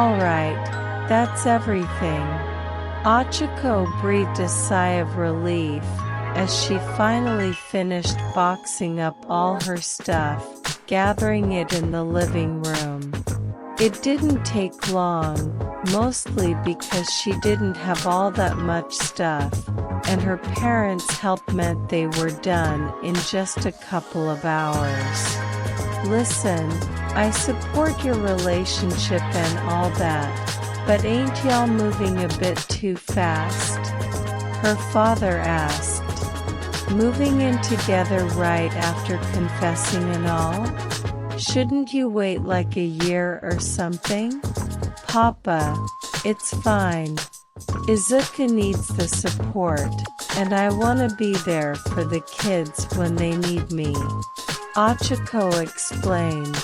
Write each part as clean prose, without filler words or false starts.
Alright, that's everything. Achiko breathed a sigh of relief as she finally finished boxing up all her stuff, gathering it in the living room. It didn't take long, mostly because she didn't have all that much stuff, and her parents' help meant they were done in just a couple of hours. Listen, I support your relationship and all that, but ain't y'all moving a bit too fast? Her father asked. Moving in together right after confessing and all? Shouldn't you wait like a year or something? Papa, it's fine. Izuka needs the support, and I want to be there for the kids when they need me. Achiko explained.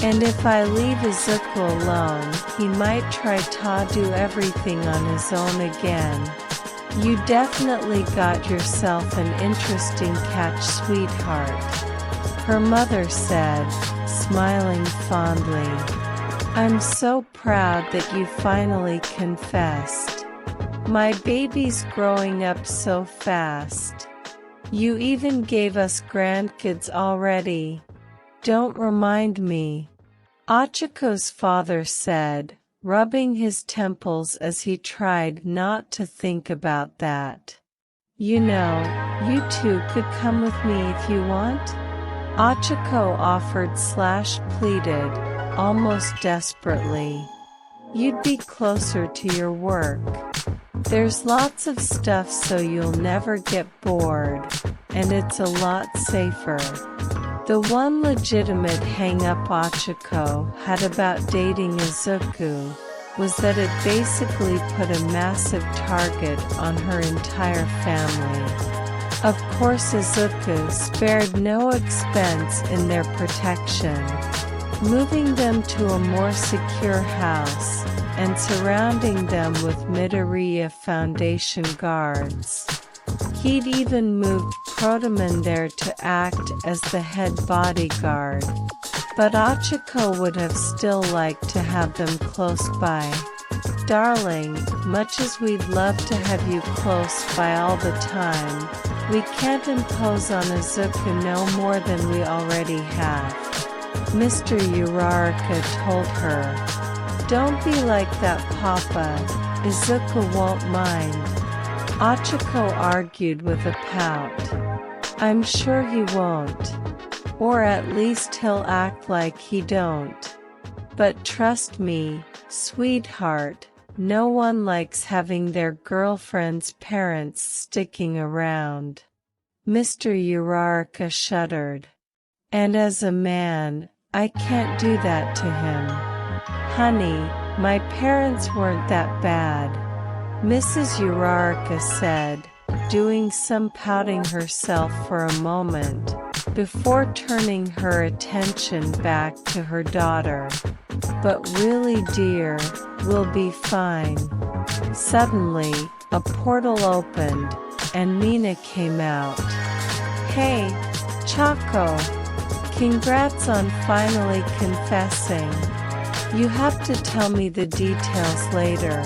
And if I leave Izuka alone, he might try to do everything on his own again. You definitely got yourself an interesting catch, sweetheart, her mother said, smiling fondly. I'm so proud that you finally confessed. My baby's growing up so fast. You even gave us grandkids already. Don't remind me. Achiko's father said, rubbing his temples as he tried not to think about that. You know, you two could come with me if you want? Achiko offered/pleaded, almost desperately. You'd be closer to your work. There's lots of stuff so you'll never get bored, and it's a lot safer. The one legitimate hang-up Achiko had about dating Izuku was that it basically put a massive target on her entire family. Of course, Izuku spared no expense in their protection, moving them to a more secure house and surrounding them with Midoriya Foundation guards. He'd even moved Protoman there to act as the head bodyguard. But Achiko would have still liked to have them close by. Darling, much as we'd love to have you close by all the time, we can't impose on Izuku no more than we already have. Mr. Uraraka told her. Don't be like that, Papa. Izuku won't mind. Achiko argued with a pout. I'm sure he won't. Or at least he'll act like he don't. But trust me, sweetheart, no one likes having their girlfriend's parents sticking around. Mr. Uraraka shuddered. And as a man, I can't do that to him. Honey, my parents weren't that bad, Mrs. Uraraka said, doing some pouting herself for a moment, before turning her attention back to her daughter. But really, dear, we'll be fine. Suddenly, a portal opened, and Mina came out. Hey, Chaco! Congrats on finally confessing. You have to tell me the details later.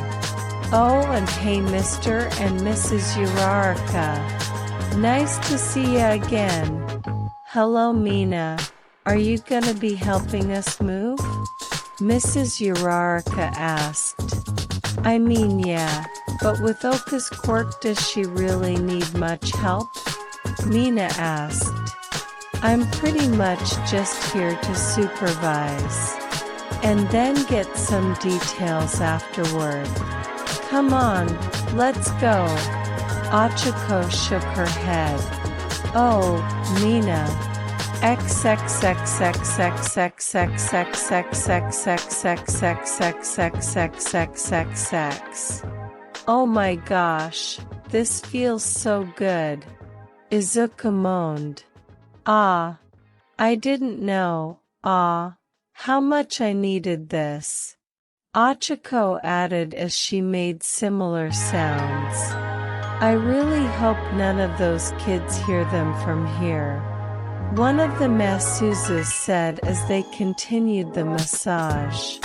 Oh, and hey, Mr. and Mrs. Uraraka. Nice to see ya again. Hello, Mina. Are you gonna be helping us move? Mrs. Uraraka asked. I mean, yeah, but with Oka's quirk, does she really need much help? Mina asked. I'm pretty much just here to supervise. And then get some details afterward. Come on, let's go. Achiko shook her head. Oh, Mina. Oh my gosh, this feels so good. Izuka moaned. Ah, I didn't know, how much I needed this. Achiko added as she made similar sounds. I really hope none of those kids hear them from here. One of the masseuses said as they continued the massage.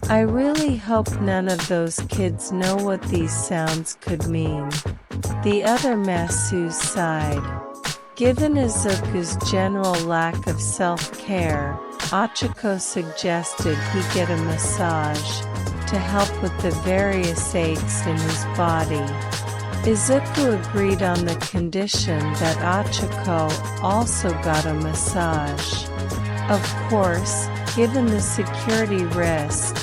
I really hope none of those kids know what these sounds could mean. The other masseuse sighed. Given Izuku's general lack of self-care, Ochako suggested he get a massage to help with the various aches in his body. Izuku agreed on the condition that Ochako also got a massage. Of course, given the security risk,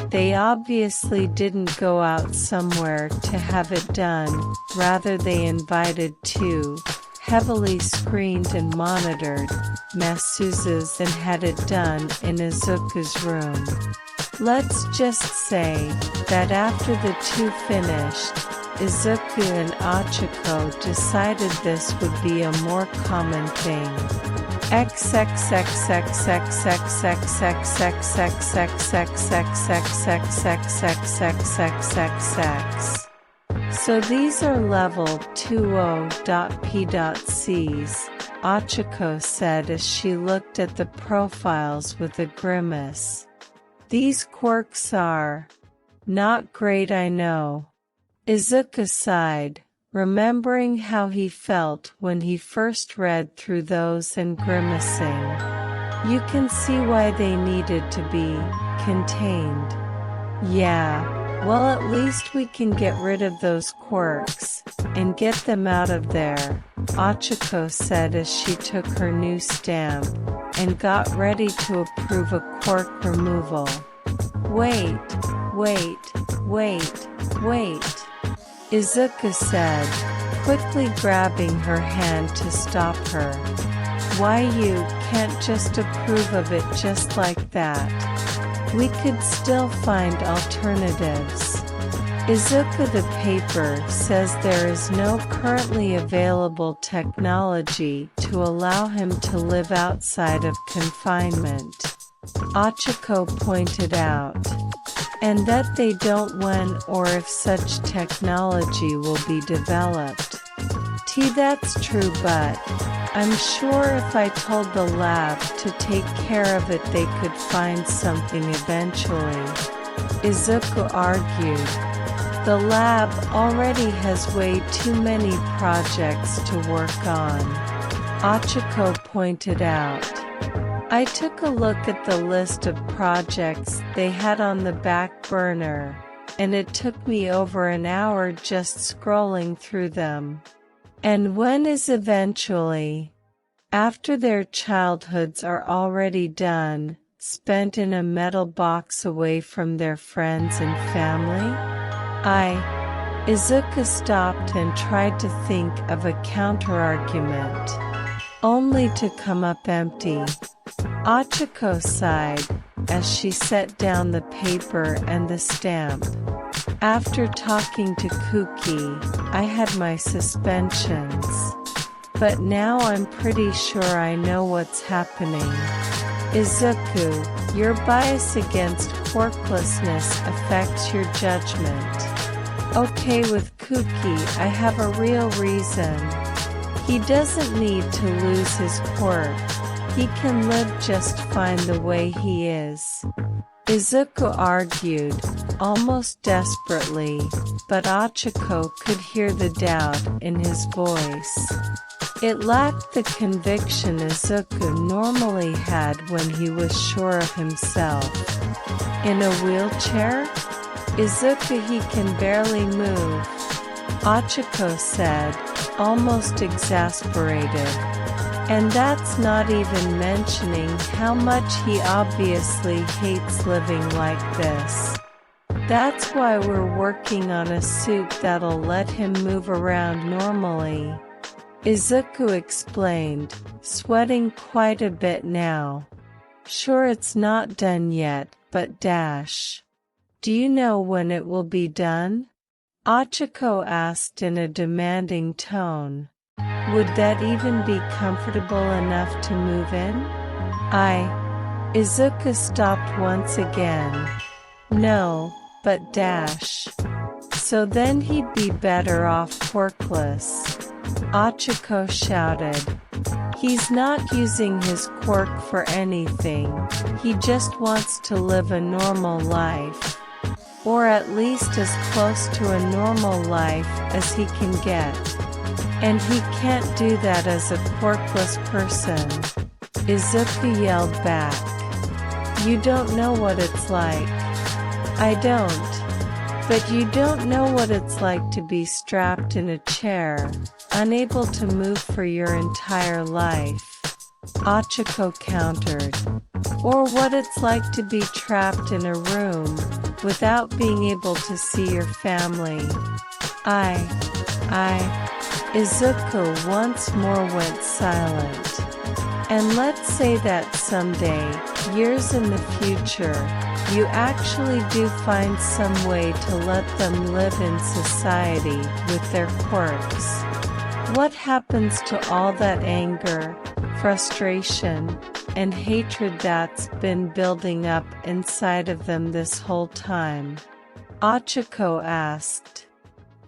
they obviously didn't go out somewhere to have it done, rather they invited two heavily screened and monitored masseuses and had it done in Izuku's room. Let's just say that after the two finished, Izuku and Ochako decided this would be a more common thing. So these are level 20.p.c's, Ochako said as she looked at the profiles with a grimace. These quirks are not great, I know. Izuku sighed, remembering how he felt when he first read through those and grimacing. You can see why they needed to be contained. Yeah, well, at least we can get rid of those quirks and get them out of there, Ochako said as she took her new stamp and got ready to approve a quirk removal. Wait, Izuku said, quickly grabbing her hand to stop her. Why, you can't just approve of it just like that. We could still find alternatives. Izuku, the paper says there is no currently available technology to allow him to live outside of confinement, Ochako pointed out. And that they don't when or if such technology will be developed. That's true, but I'm sure if I told the lab to take care of it they could find something eventually, Izuku argued. The lab already has way too many projects to work on, Ochako pointed out. I took a look at the list of projects they had on the back burner, and it took me over an hour just scrolling through them. And when is eventually, after their childhoods are already done, spent in a metal box away from their friends and family? Izuku stopped and tried to think of a counterargument, only to come up empty. Ochako sighed as she set down the paper and the stamp. After talking to Kuki, I had my suspensions. But now I'm pretty sure I know what's happening. Izuku, your bias against quirklessness affects your judgment. Okay, with Kuki, I have a real reason. He doesn't need to lose his quirk. He can live just fine the way he is. Izuku argued, almost desperately, but Ochako could hear the doubt in his voice. It lacked the conviction Izuku normally had when he was sure of himself. In a wheelchair? Izuku, he can barely move, Ochako said, almost exasperated. And that's not even mentioning how much he obviously hates living like this. That's why we're working on a suit that'll let him move around normally, Izuku explained, sweating quite a bit now. Sure, it's not done yet, but do you know when it will be done? Ochako asked in a demanding tone. Would that even be comfortable enough to move in? Izuku stopped once again. No, but so then he'd be better off quirkless, Ochako shouted. He's not using his quirk for anything, he just wants to live a normal life. Or at least as close to a normal life as he can get. And he can't do that as a quirkless person. Izuku yelled back. You don't know what it's like. I don't. But you don't know what it's like to be strapped in a chair, unable to move for your entire life. Ochako countered. Or what it's like to be trapped in a room, without being able to see your family. Izuku once more went silent. And let's say that someday, years in the future, you actually do find some way to let them live in society with their quirks. What happens to all that anger, frustration, and hatred that's been building up inside of them this whole time? Ochako asked.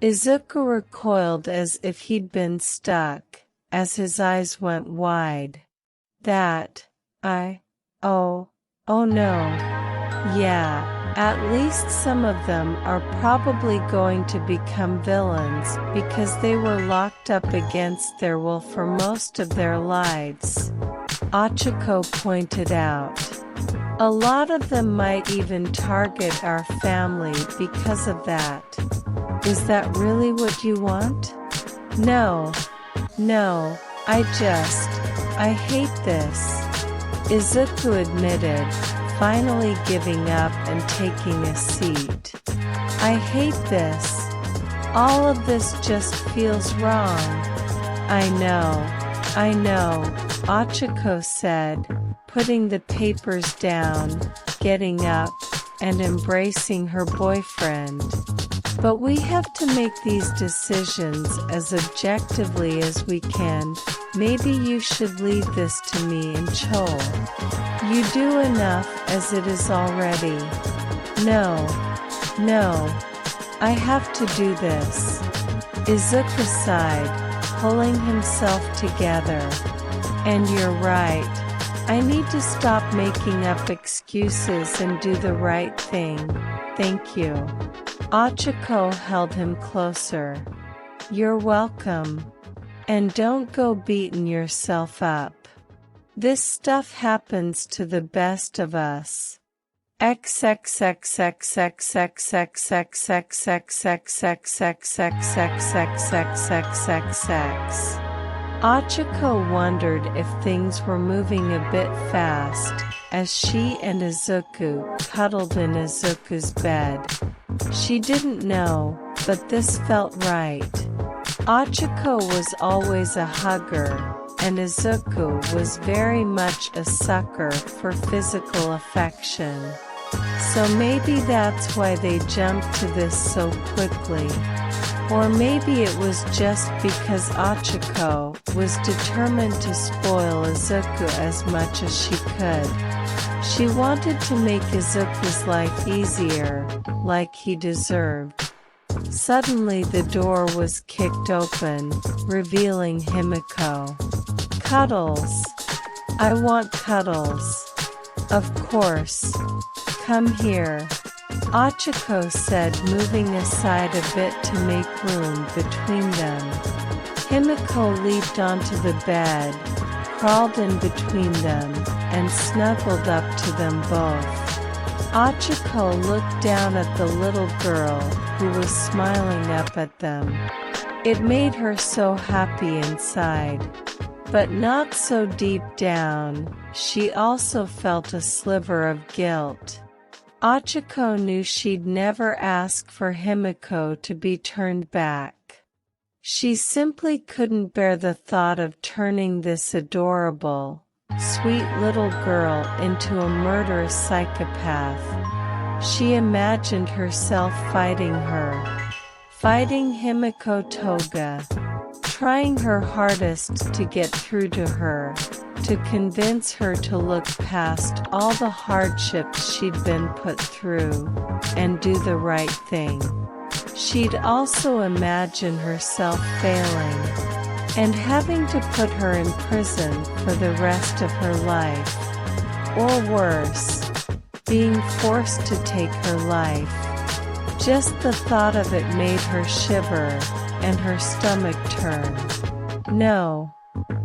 Izuku recoiled as if he'd been stuck, as his eyes went wide. Oh no. Yeah, at least some of them are probably going to become villains because they were locked up against their will for most of their lives. Ochako pointed out. A lot of them might even target our family because of that. Is that really what you want? No, I hate this. Izuku admitted, finally giving up and taking a seat. I hate this. All of this just feels wrong. I know, Ochako said, putting the papers down, getting up, and embracing her boyfriend. But we have to make these decisions as objectively as we can. Maybe you should leave this to me and Chol. You do enough as it is already. No, I have to do this. Izuku sighed, pulling himself together. And you're right. I need to stop making up excuses and do the right thing. Thank you. Ochako held him closer. You're welcome. And don't go beating yourself up. This stuff happens to the best of us. Ochako wondered if things were moving a bit fast, as she and Izuku cuddled in Izuku's bed. She didn't know, but this felt right. Ochako was always a hugger, and Izuku was very much a sucker for physical affection. So maybe that's why they jumped to this so quickly. Or maybe it was just because Ochako was determined to spoil Izuku as much as she could. She wanted to make Izuku's life easier, like he deserved. Suddenly the door was kicked open, revealing Himiko. Cuddles. I want cuddles. Of course. Come here. Ochako said, moving aside a bit to make room between them. Himiko leaped onto the bed, crawled in between them, and snuggled up to them both. Ochako looked down at the little girl, who was smiling up at them. It made her so happy inside. But not so deep down, she also felt a sliver of guilt. Ochako knew she'd never ask for Himiko to be turned back. She simply couldn't bear the thought of turning this adorable, sweet little girl into a murderous psychopath. She imagined herself fighting Himiko Toga, trying her hardest to get through to her, to convince her to look past all the hardships she'd been put through, and do the right thing. She'd also imagine herself failing, and having to put her in prison for the rest of her life. Or worse, being forced to take her life. Just the thought of it made her shiver, and her stomach turn. No,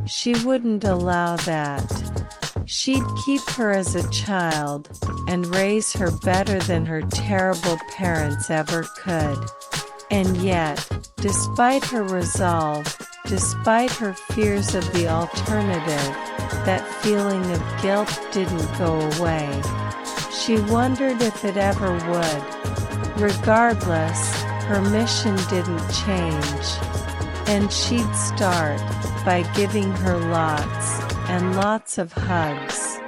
she wouldn't allow that. She'd keep her as a child, and raise her better than her terrible parents ever could. And yet, despite her resolve, despite her fears of the alternative, that feeling of guilt didn't go away. She wondered if it ever would. Regardless, her mission didn't change. And she'd start by giving her lots and lots of hugs.